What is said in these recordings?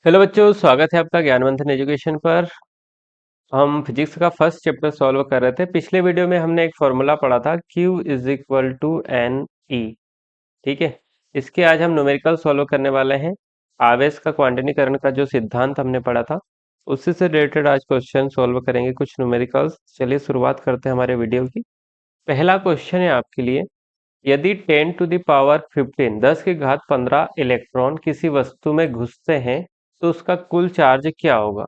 Hello बच्चों, स्वागत है आपका ज्ञानवंतन एजुकेशन पर। हम फिजिक्स का फर्स्ट चैप्टर सॉल्व कर रहे थे। पिछले वीडियो में हमने एक फॉर्मूला पढ़ा था, Q is equal to n e. ठीक है, इसके आज हम न्यूमेरिकल सॉल्व करने वाले हैं। आवेश का क्वांटनीकरण का जो सिद्धांत हमने पढ़ा था, उससे से रिलेटेड आज क्वेश्चन सॉल्व करेंगे, कुछ न्यूमेरिकल्स। चलिए शुरुआत करते हैं हमारे वीडियो की। पहला क्वेश्चन है आपके लिए, यदि 10 टू द पावर 15 10 की घात 15 इलेक्ट्रॉन किसी वस्तु में घुसते हैं तो उसका कुल चार्ज क्या होगा।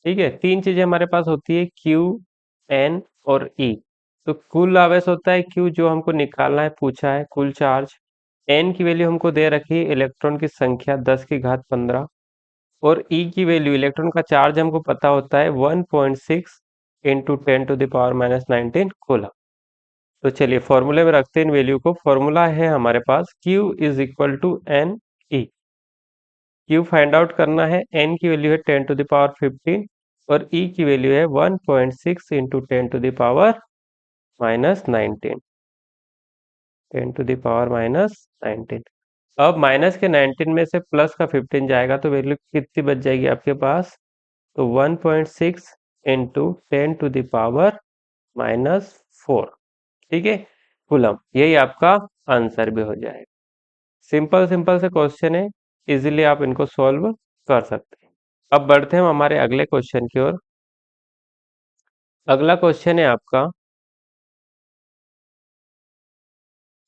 ठीक है, तीन चीजें हमारे पास होती है, Q, N और E। तो कुल आवेश होता है Q, जो हमको निकालना है, पूछा है कुल चार्ज। N की वैल्यू हमको दे रखी है, इलेक्ट्रॉन की संख्या 10 की घात 15। और E की वैल्यू, इलेक्ट्रॉन का चार्ज हमको पता होता है 1.6 into 10 to the power minus 19 coulomb. तो चलिए फॉर्मूले में रखते हैं इन वैल्यू को। फॉर्मूला है हमारे पास Q is equal to n e. Q find out करना है, N की वैल्यू है 10 टू द पावर 15 और E की वैल्यू है 1.6 into 10 to the power minus 19। 10 to the power minus 19। अब माइनस के 19 में से प्लस का 15 जाएगा तो वैल्यू कितनी बच जाएगी आपके पास, तो 1.6 into 10 to the power minus 4। ठीक है, कूलम। यही आपका आंसर भी हो जाएगा। सिंपल सिंपल से क्वेश्चन है, इजीली आप इनको सॉल्व कर सकते हैं। अब बढ़ते हैं हम हमारे अगले क्वेश्चन की ओर। अगला क्वेश्चन है आपका,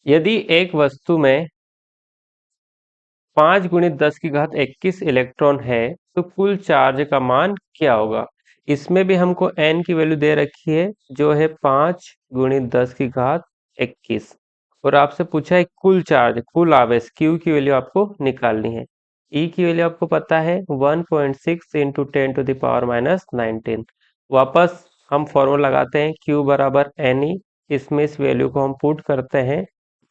यदि एक वस्तु में 5 गुणित 10 की घात 21 इलेक्ट्रॉन है तो कुल चार्ज का मान क्या होगा। इसमें भी हमको n की वैल्यू दे रखी है, जो है 5 गुणित 10 की घात 21। और आपसे पूछा है कुल चार्ज, कुल आवेश, Q की वैल्यू आपको निकालनी है। E की वैल्यू आपको पता है 1.6 into 10 to the power minus 19। वापस हम फॉर्मूला लगाते हैं, Q बराबर NE। इसमें इस वैल्यू को हम पुट करते हैं।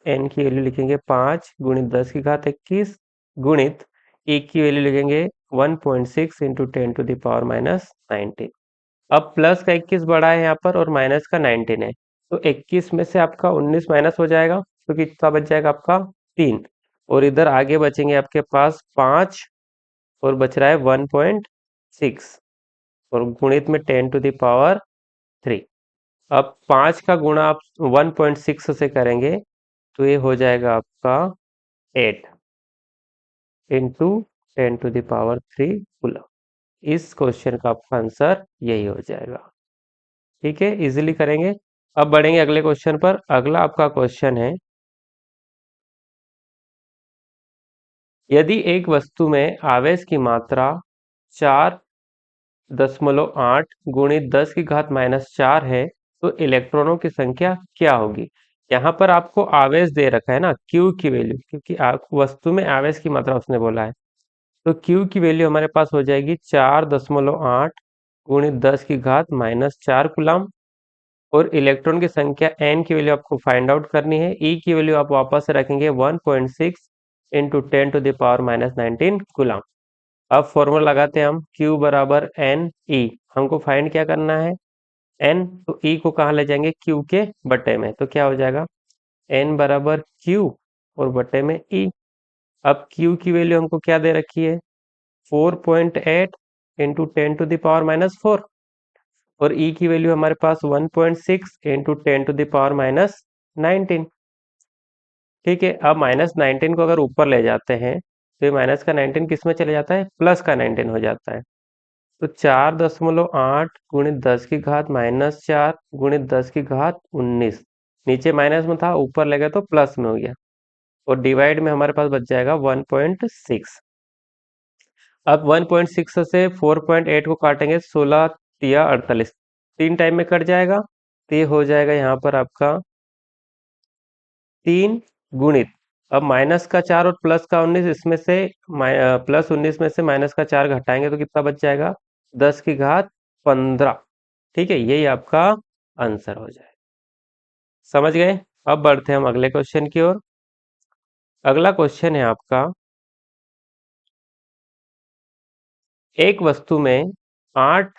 n की वैल्यू लिखेंगे 5 गुणित 10 की घात 21 गुणित E की वैल्यू लिखेंगे 1.6 into 10 to the power minus 19। अब प्लस का 21 बड़ा है यहाँ पर और माइनस का 19 है, तो 21 में से आपका 19 माइनस हो जाएगा, तो कितना बच जाएगा आपका 3। और इधर आगे बचेंगे आपके पास 5 और बच रहा है 1.6 और गुणित में 10 टू द पावर 3। अब 5 का गुणा आप 1.6 से करेंगे तो ये हो जाएगा आपका 8 into 10 to the power 3 coulomb. इस क्वेश्चन का आपका आंसर यही हो जाएगा। ठीक है, इजीली करेंगे। अब बढ़ेंगे अगले क्वेश्चन पर। अगला आपका क्वेश्चन है, यदि एक वस्तु में आवेश की मात्रा 4.8 गुणित 10 की घात माइनस 4 है तो इलेक्ट्रॉनों की संख्या क्या होगी। यहाँ पर आपको आवेश दे रखा है ना, Q की वैल्यू, क्योंकि वस्तु में आवेश की मात्रा उसने बोला है। तो Q की वैल्यू हमारे पास हो जाएगी 4.8 गुणित 10 की घात माइनस 4 कूलम। और इलेक्ट्रॉन की संख्या n की वैल्यू आपको फाइंड आउट करनी है। E की वैल्यू आप वापस से रखेंगे 1.6 into 10 to the power minus 19 coulomb. अब फॉर्मूला लगाते हैं हम, Q बराबर एन ई। हमको फाइंड क्या करना है, n, तो E को कहाँ ले जाएंगे, Q के बटे में, तो क्या हो जाएगा n बराबर Q और बटे में E। अब Q की वैल्यू हमको क्या दे रखी है, 4.8 into 10 to the power minus 4 और E की वैल्यू हमारे पास 1.6 into 10 to the power minus 19। ठीक है, अब माइनस 19 को अगर ऊपर ले जाते हैं तो ये माइनस का 19 किस में चले जाता है, प्लस का 19 हो जाता है। तो 4.8 गुणित 10 की घात माइनस 4 गुणित 10 की घात 19, नीचे माइनस में था, ऊपर ले गया तो प्लस में हो गया। और डिवाइड में हमारे पास बच जाएगा 1.6। अब 1.6 से 4.8 को काटेंगे, 16 या 48, 3 टाइम में कट जाएगा, तो ये हो जाएगा यहाँ पर आपका 3 गुणित, अब माइनस का 4 और प्लस का 19, इसमें से प्लस 19 में से माइनस का 4 घटाएंगे तो कितना बच जाएगा, 10 की घात 15। ठीक है, यही आपका आंसर हो जाए। समझ गए। अब बढ़ते हैं हम अगले क्वेश्चन की ओर। अगला क्वेश्चन है आपका, एक वस्तु में 8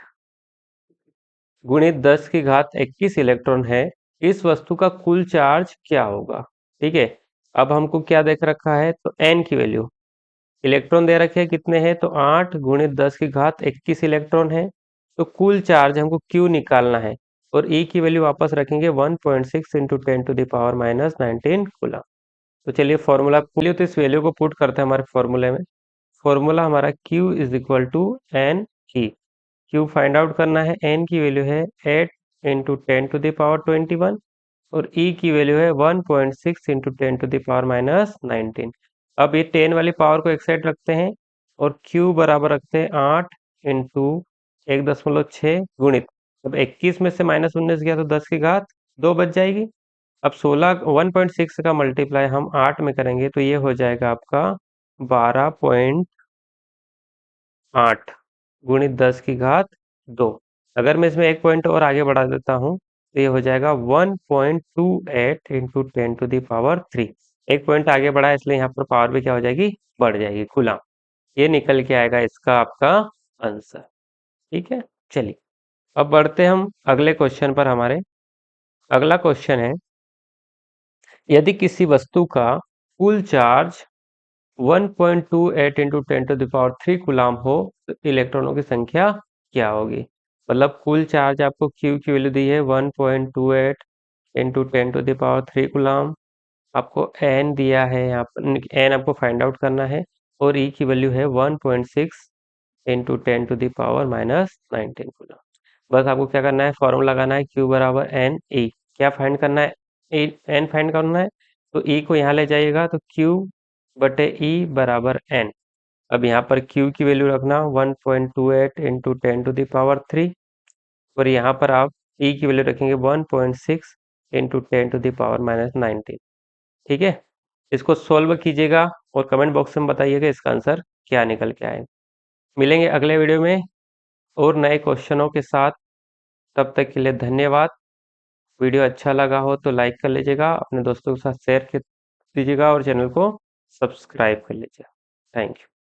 गुणित 10 की घात 21 इलेक्ट्रॉन है, इस वस्तु का कुल चार्ज क्या होगा। ठीक है, अब हमको क्या देख रखा है, तो n की वैल्यू इलेक्ट्रॉन दे रखे हैं कितने हैं, तो 8 गुणित 10 की घात 21 इलेक्ट्रॉन है। तो कुल चार्ज हमको Q निकालना है और E की वैल्यू वापस रखेंगे 1.6 इंटू 10⁻⁻19 कूलम। तो चलिए फॉर्मूला तो इस वैल्यू को पुट करते हैं हमारे फॉर्मूले में। फॉर्मूला हमारा Q is equal to n e. Q find out करना है, n की वैल्यू है 8 इंटू 10⁻21 और E की वैल्यू है 1.6 इंटू 10⁻⁻19। अब ये 10 वाली पावर को एक साइड रखते हैं और Q बराबर रखते हैं 8 इंटू 1.6 गुणित, अब 21 में से -19 गया तो 10 की घात 2 बच जाएगी। अब 1.6 का मल्टीप्लाई हम 8 में करेंगे तो ये हो जाएगा आपका 12.8 गुणित 10 की घात 2। अगर मैं इसमें एक पॉइंट और आगे बढ़ा देता हूँ तो ये हो जाएगा 1.28 इंटू 10⁻3। एक पॉइंट आगे बढ़ा है इसलिए यहाँ पर पावर भी क्या हो जाएगी, बढ़ जाएगी गुलाम। ये निकल के आएगा इसका आपका आंसर। ठीक है, चलिए अब बढ़ते हम अगले क्वेश्चन पर। हमारे अगला क्वेश्चन है, यदि किसी वस्तु का कुल चार्ज 1.28 इंटू 10⁻³ कूलाम हो तो इलेक्ट्रॉनों की संख्या क्या होगी। मतलब कुल चार्ज आपको Q की वैल्यू दी है 1.28 इंटू 10⁻³ कूलाम, आपको n दिया है, यहाँ पर n आपको फाइंड आउट करना है और E की वैल्यू है 1.6 इंटू 10⁻⁻19 कूलाम। बस आपको क्या करना है, फॉर्मूला लगाना है Q बराबर एन ई। क्या फाइंड करना है, एन फाइंड करना है, तो E को यहाँ ले जाइएगा तो Q बटे E बराबर n। अब यहाँ पर Q की वैल्यू रखना 1.28 इंटू 10⁻³ और यहाँ पर आप E की वैल्यू रखेंगे 1.6 इंटू 10⁻⁻19। ठीक है, इसको सॉल्व कीजिएगा और कमेंट बॉक्स में बताइएगा इसका आंसर क्या निकल के आए। मिलेंगे अगले वीडियो में और नए क्वेश्चनों के साथ। तब तक के लिए धन्यवाद। वीडियो अच्छा लगा हो तो लाइक कर लीजिएगा, अपने दोस्तों के साथ शेयर कर दीजिएगा और चैनल को सब्सक्राइब कर लीजिएगा। Thank you.